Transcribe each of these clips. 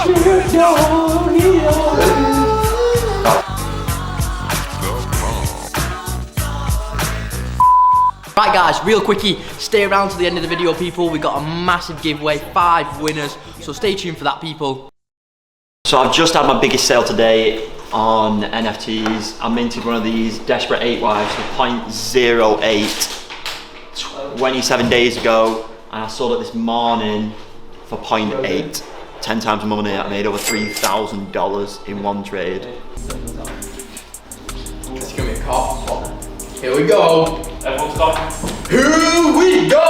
Right guys, real quickie, stay around to the end of the video people. We got a massive giveaway, 5 winners, so stay tuned for that people. So I've just had my biggest sale today on NFTs. I minted one of these Desperate 8 Wives for 0.08 27 days ago, and I sold it this morning for 0.8. 10 times the money. I made over $3,000 in one trade. Let's give me a call. Here we go. Everyone's talking. Here we go.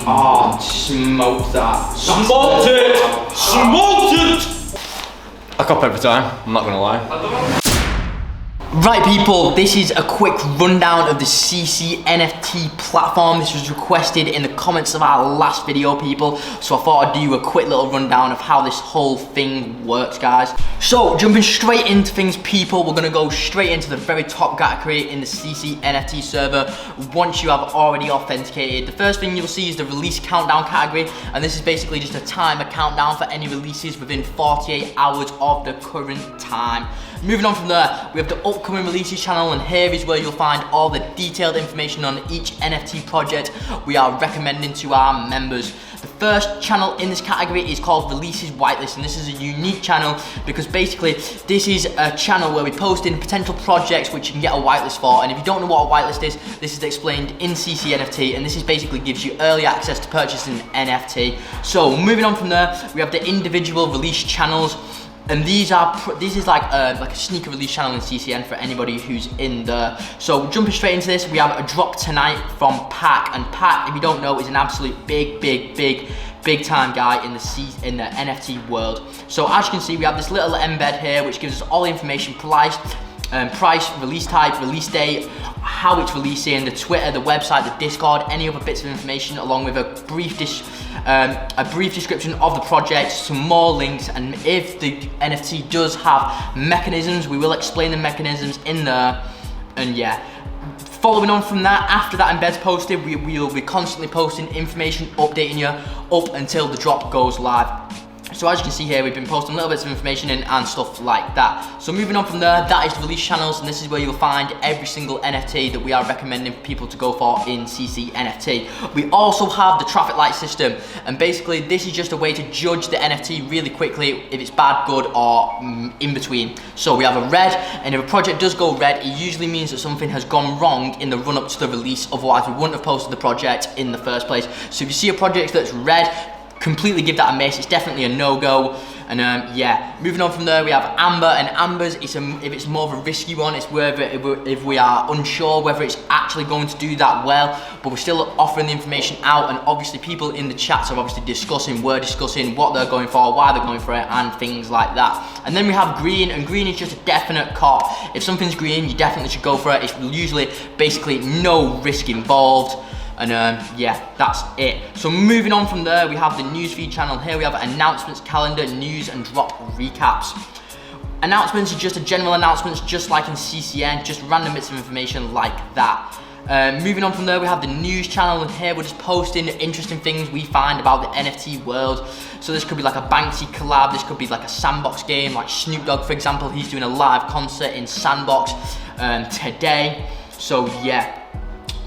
Oh, smoked that. Smoked it! Smoked it! I cop every time, I'm not gonna lie. Right people, this is a quick rundown of the CC NFT platform. This was requested in the comments of our last video people, so I thought I'd do a quick little rundown of how this whole thing works guys. So jumping straight into things people, we're gonna go straight into the very top category in the CC NFT server once you have already authenticated. The first thing you'll see is the release countdown category, and this is basically just a timer countdown for any releases within 48 hours of the current time. Moving on from there, we have the upcoming releases channel, and here is where you'll find all the detailed information on each NFT project we are recommending to our members. The first channel in this category is called Releases Whitelist, and this is a unique channel because basically this is a channel where we post in potential projects which you can get a whitelist for. And if you don't know what a whitelist is, this is explained in CC NFT, and this is basically gives you early access to purchasing NFT. So moving on from there, we have the individual release channels. And this is like a sneaker release channel in CCN for anybody who's in there. So jumping straight into this, we have a drop tonight from Pack, and Pack, if you don't know, is an absolute big time guy in the NFT world. So as you can see, we have this little embed here which gives us all the information: price, release type, release date, how it's releasing, the Twitter, the website, the Discord, any other bits of information, along with a brief description of the project, some more links, and if the NFT does have mechanisms, we will explain the mechanisms in there. And yeah, following on from that, after that embed's posted, we will be constantly posting information, updating you up until the drop goes live. So as you can see here, we've been posting little bits of information in and stuff like that. So moving on from there, that is the release channels, and this is where you'll find every single NFT that we are recommending people to go for in CC NFT. We also have the traffic light system, and basically this is just a way to judge the NFT really quickly if it's bad, good, or in between. So we have a red, and if a project does go red, it usually means that something has gone wrong in the run up to the release, otherwise we wouldn't have posted the project in the first place. So if you see a project that's red, completely give that a miss. It's definitely a no-go. And yeah, moving on from there, we have amber, and ambers, if it's more of a risky one, it's whether if we are unsure whether it's actually going to do that well, but we're still offering the information out, and obviously people in the chats are obviously discussing what they're going for, why they're going for it, and things like that. And then we have green, and green is just a definite cop. If something's green, you definitely should go for it. It's usually basically no risk involved. And yeah, that's it. So moving on from there, we have the newsfeed channel. Here we have announcements, calendar, news, and drop recaps. Announcements are just a general announcements, just like in CCN, just random bits of information like that. Moving on from there, we have the news channel, and here we're just posting interesting things we find about the NFT world. So this could be like a Banksy collab, this could be like a Sandbox game, like Snoop Dogg for example, he's doing a live concert in Sandbox today. So yeah.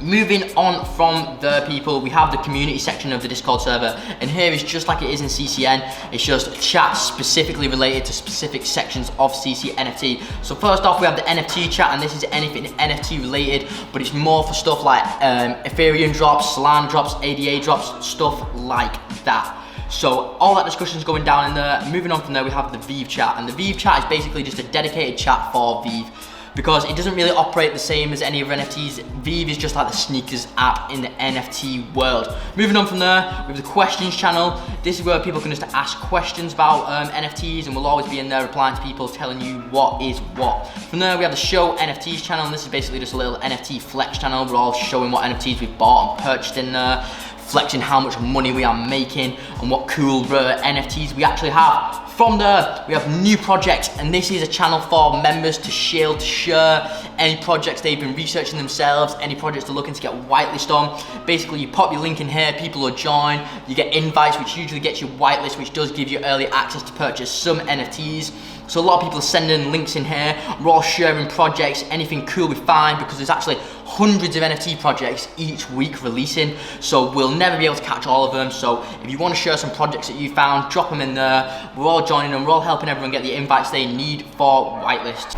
Moving on from there people, we have the community section of the Discord server, and here is just like it is in CCN, it's just chats specifically related to specific sections of CC NFT. So first off, we have the NFT chat, and this is anything NFT related, but it's more for stuff like Ethereum drops, Solana drops, ADA drops, stuff like that. So all that discussion is going down in there. Moving on from there, we have the Vive chat, and the Vive chat is basically just a dedicated chat for Vive, because it doesn't really operate the same as any other NFTs. Vive is just like the sneakers app in the NFT world. Moving on from there, we have the questions channel. This is where people can just ask questions about NFTs, and we'll always be in there replying to people, telling you what is what. From there, we have the show NFTs channel, and this is basically just a little NFT flex channel. We're all showing what NFTs we've bought and purchased in there. flexing how much money we are making and what cool rare NFTs we actually have. From there, we have new projects, and this is a channel for members to share any projects they've been researching themselves, any projects they're looking to get whitelist on. Basically, you pop your link in here, people will join, you get invites, which usually gets you whitelist, which does give you early access to purchase some NFTs. So a lot of people are sending links in here. We're all sharing projects, anything cool we find, because there's actually hundreds of NFT projects each week releasing. So we'll never be able to catch all of them. So if you want to share some projects that you found, drop them in there. We're all joining them. We're all helping everyone get the invites they need for whitelist.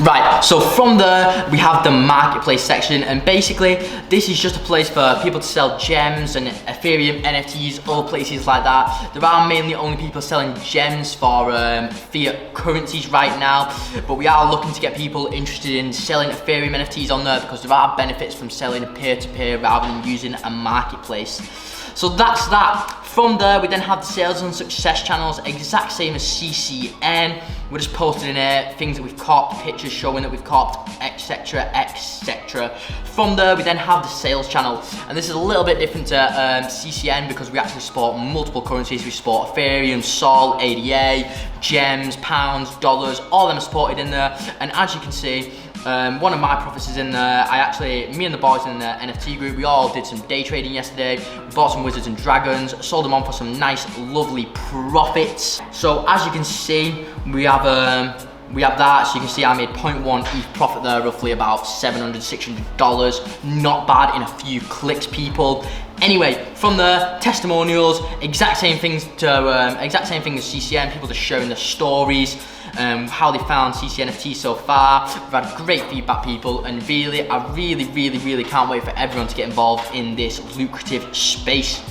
Right, so from there, we have the marketplace section, and basically, this is just a place for people to sell gems and Ethereum, NFTs, other places like that. There are mainly only people selling gems for fiat currencies right now, but we are looking to get people interested in selling Ethereum NFTs on there, because there are benefits from selling peer-to-peer rather than using a marketplace. So that's that. From there, we then have the sales and success channels, exact same as CCN. We're just posting in here things that we've copped, pictures showing that we've copped, etc, etc. From there, we then have the sales channel, and this is a little bit different to CCN, because we actually support multiple currencies. We support Ethereum, Sol, ADA, gems, pounds, dollars, all of them are supported in there. And as you can see, one of my profits is in there. Me and the boys in the NFT group, we all did some day trading yesterday. We bought some wizards and dragons, sold them on for some nice, lovely profits. So as you can see, we have that. So you can see I made 0.1 ETH profit there, roughly about $700, $600. Not bad in a few clicks, people. Anyway, from there, testimonials, exact same thing as CCN. People just sharing their stories, how they found CCNFT so far. We've had great feedback, people, and I really can't wait for everyone to get involved in this lucrative space.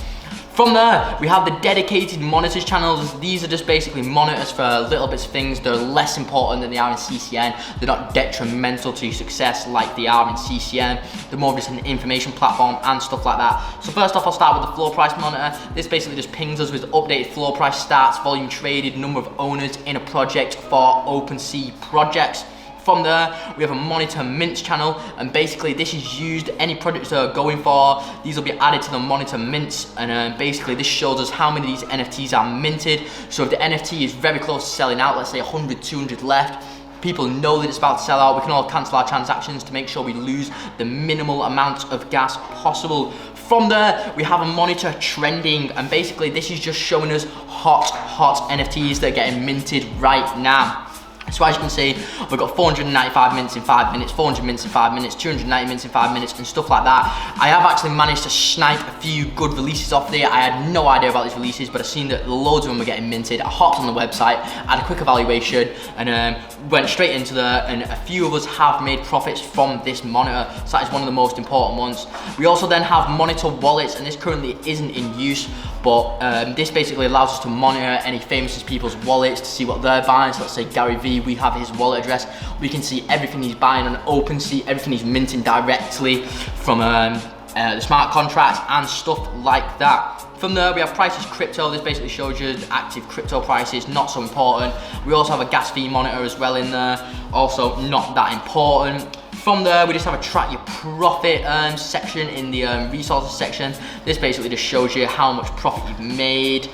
From there, we have the dedicated monitors channels. These are just basically monitors for little bits of things. They're less important than they are in CCN. They're not detrimental to your success like they are in CCN. They're more just an information platform and stuff like that. So first off, I'll start with the floor price monitor. This basically just pings us with updated floor price stats, volume traded, number of owners in a project for OpenSea projects. From there, we have a monitor mints channel, and basically this is used, any projects that are going for, these will be added to the monitor mints, and basically this shows us how many of these NFTs are minted. So if the NFT is very close to selling out, let's say 100, 200 left, people know that it's about to sell out, we can all cancel our transactions to make sure we lose the minimal amount of gas possible. From there, we have a monitor trending, and basically this is just showing us hot NFTs that are getting minted right now. So as you can see, we've got 495 minutes in 5 minutes, 400 minutes in 5 minutes, 290 minutes in 5 minutes, and stuff like that. I have actually managed to snipe a few good releases off there. I had no idea about these releases, but I've seen that loads of them were getting minted. I hopped on the website, had a quick evaluation, and went straight into there, and a few of us have made profits from this monitor, so that is one of the most important ones. We also then have monitor wallets, and this currently isn't in use, but this basically allows us to monitor any famous people's wallets to see what they're buying. So let's say Gary Vee, we have his wallet address. We can see everything he's buying on OpenSea, everything he's minting directly from the smart contracts and stuff like that. From there, we have prices crypto. This basically shows you the active crypto prices, not so important. We also have a gas fee monitor as well in there, also not that important. From there, we just have a track your profit section in the resources section. This basically just shows you how much profit you've made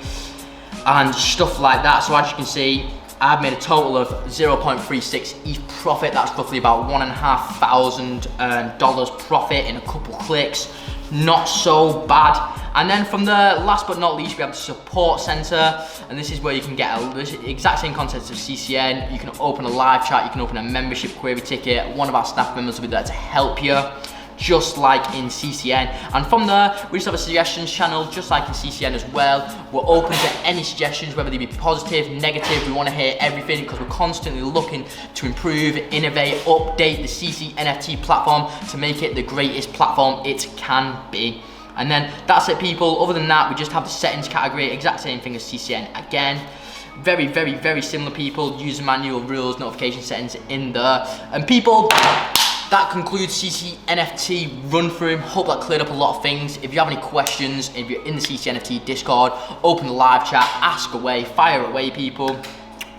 and stuff like that. So as you can see, I've made a total of 0.36 ETH profit. That's roughly about $1,500 profit in a couple clicks. Not so bad. And then from there, last but not least, we have the support center, and this is where you can get the exact same content as CCN. You can open a live chat, you can open a membership query ticket. One of our staff members will be there to help you, just like in CCN. And from there, we just have a suggestions channel, just like in CCN as well. We're open to any suggestions, whether they be positive, negative. We want to hear everything, because we're constantly looking to improve, innovate, update the CC NFT platform to make it the greatest platform it can be. And then that's it, people. Other than that, we just have the settings category, exact same thing as CCN again. Very similar, people. User manual, rules, notification settings in there. And people, that concludes CC NFT run through. Hope that cleared up a lot of things. If you have any questions, if you're in the CC NFT Discord, open the live chat, ask away, fire away, people.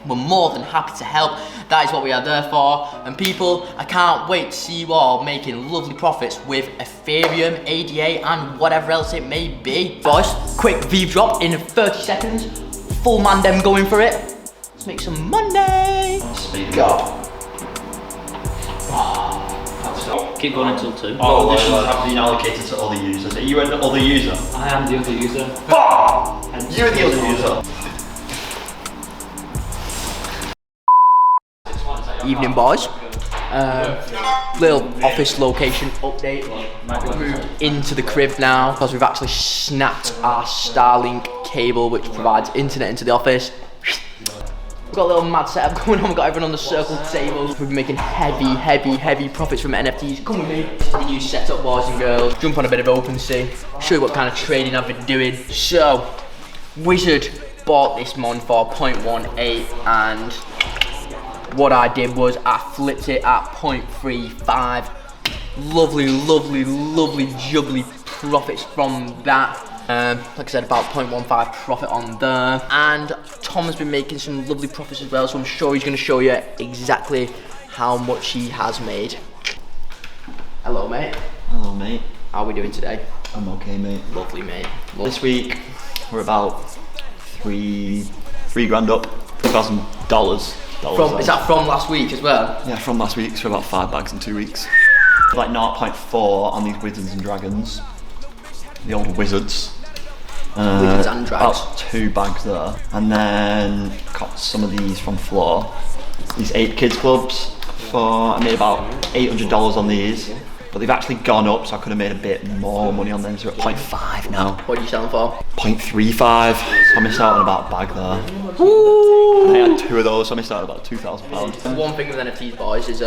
we're more than happy to help. That is what we are there for. And people, I can't wait to see you all making lovely profits with Ethereum, ADA, and whatever else it may be. Boys, quick V drop in 30 seconds. Full man them going for it. Let's make some money. Go. Keep going until 2. All additions have been allocated to other users. Are you an other user? I am the other user. You're the other user. Evening, boys. Little office location update. We've moved into the crib now because we've actually snapped our Starlink cable, which provides internet into the office. We've got a little mad setup going on. We've got everyone on the circle tables. We've been making heavy profits from NFTs. Come with me. This is the new setup, boys and girls. Jump on a bit of OpenSea. Show you what kind of trading I've been doing. So, Wizard bought this mon for 0.18, and what I did was I flipped it at 0.35. Lovely jubbly profits from that. Like I said, about 0.15 profit on there. And Tom has been making some lovely profits as well, so I'm sure he's going to show you exactly how much he has made. Hello, mate. Hello, mate. How are we doing today? I'm okay, mate. Lovely, mate. This week we're about three grand up, $2,000. Is that from last week as well? Yeah, from last week, so about 5 bags in 2 weeks. Like 0.4 on these wizards and dragons. The old wizards. Wizards and dragons. About 2 bags there. And then got some of these from Floor. These 8 kids clubs I made about $800 on these. But they've actually gone up, so I could have made a bit more money on them. So we're at 0.5 now. What are you selling for? 0.35. So I missed out on about a bag there. And I had 2 of those, so I missed out on about £2,000. One thing with NFTs, boys, is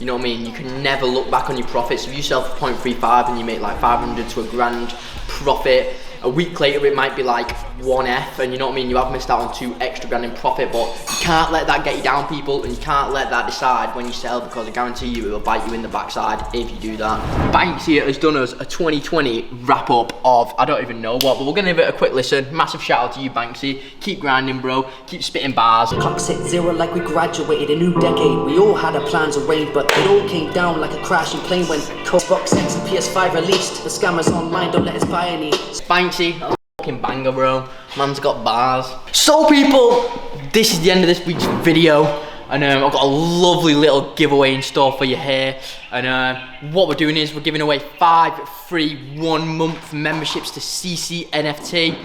you know what I mean, you can never look back on your profits. If you sell for 0.35 and you make like 500 to a grand profit, a week later it might be like 1F, and you know what I mean, you have missed out on 2 extra grand in profit. But you can't let that get you down, people, and you can't let that decide when you sell, because I guarantee you it will bite you in the backside if you do that. Banks here has done us a 2020 wrap up of I don't even know what, but we're gonna give it a quick listen. Massive shout out to you, Banksy. Keep grinding, bro. Keep spitting bars. Clocks hit 0 like we graduated a new decade. We all had our plans arranged, but it all came down like a crashing plane when Xbox X and PS5 released. The scammers online, don't let us buy any. Banksy, that's a fucking banger, bro. Man's got bars. So people, this is the end of this week's video, and I've got a lovely little giveaway in store for you here. And what we're doing is we're giving away 5 free 1-month memberships to CC NFT.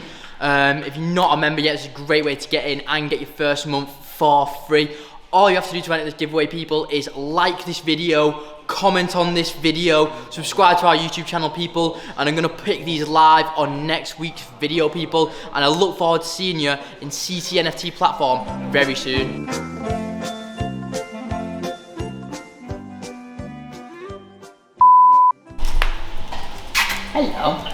If you're not a member yet, it's a great way to get in and get your first month for free. All you have to do to enter this giveaway, people, is like this video, comment on this video, subscribe to our YouTube channel, people, and I'm gonna pick these live on next week's video, people, and I look forward to seeing you in CC NFT platform very soon. Hello.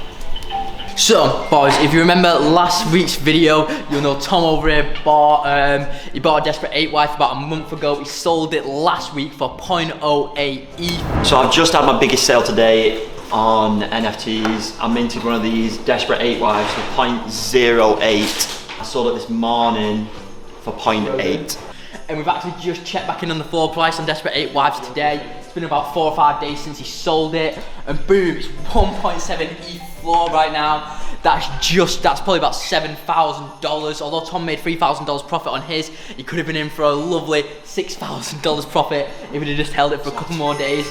So, boys, if you remember last week's video, you'll know Tom over here bought a Desperate 8 wife about a month ago. He sold it last week for 0.08 ETH. So I've just had my biggest sale today on NFTs. I minted one of these Desperate 8 wives for 0.08. I sold it this morning for 0.8. And we've actually just checked back in on the floor price on Desperate 8 wives today. It's been about 4 or 5 days since he sold it, and boom, it's 1.7 ETH floor right now. That's probably about $7,000. Although Tom made $3,000 profit on his, he could have been in for a lovely $6,000 profit if he'd have just held it for a couple more days.